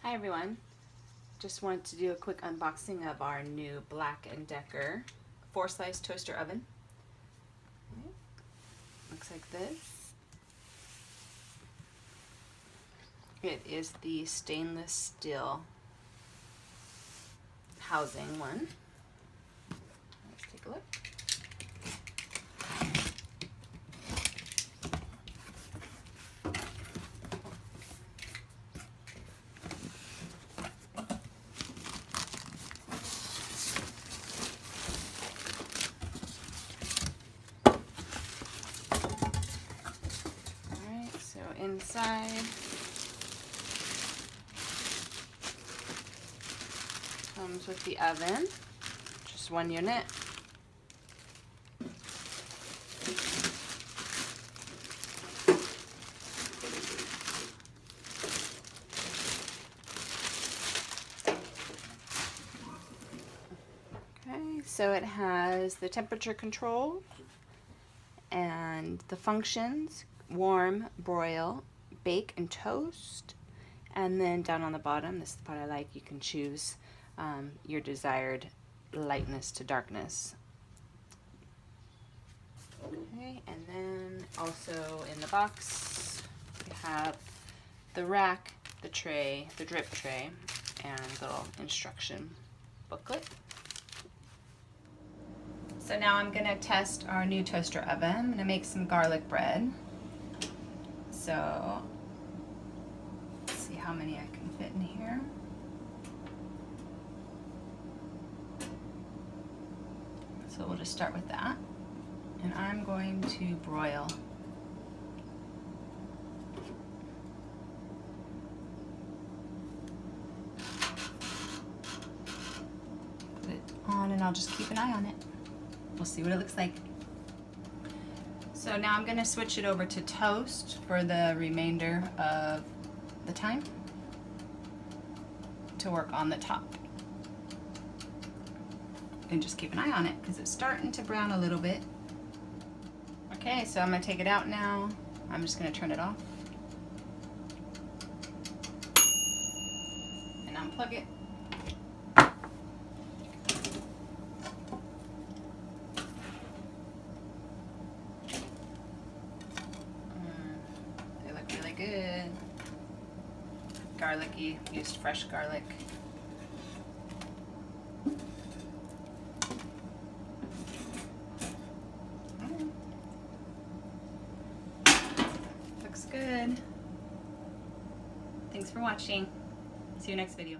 Hi everyone, just wanted to do a quick unboxing of our new Black+Decker 4-slice toaster oven. Looks like this. It is the stainless steel housing one. Let's take a look. So inside comes with the oven, just one unit. Okay, so it has the temperature control and the functions: warm, broil, bake, and toast. And then down on the bottom, this is the part I like, you can choose your desired lightness to darkness. Okay, and then also in the box we have the rack, the tray, the drip tray, and the little instruction booklet. So now I'm going to test our new toaster oven. I'm going to make some garlic bread. So let's see how many I can fit in here. So we'll just start with that. And I'm going to broil. Put it on and I'll just keep an eye on it. We'll see what it looks like. So now I'm going to switch it over to toast for the remainder of the time to work on the top. And just keep an eye on it because it's starting to brown a little bit. Okay, so I'm going to take it out now. I'm just going to turn it off and unplug it. They look really good. Garlicky, used fresh garlic. Looks good. Thanks for watching. See you next video.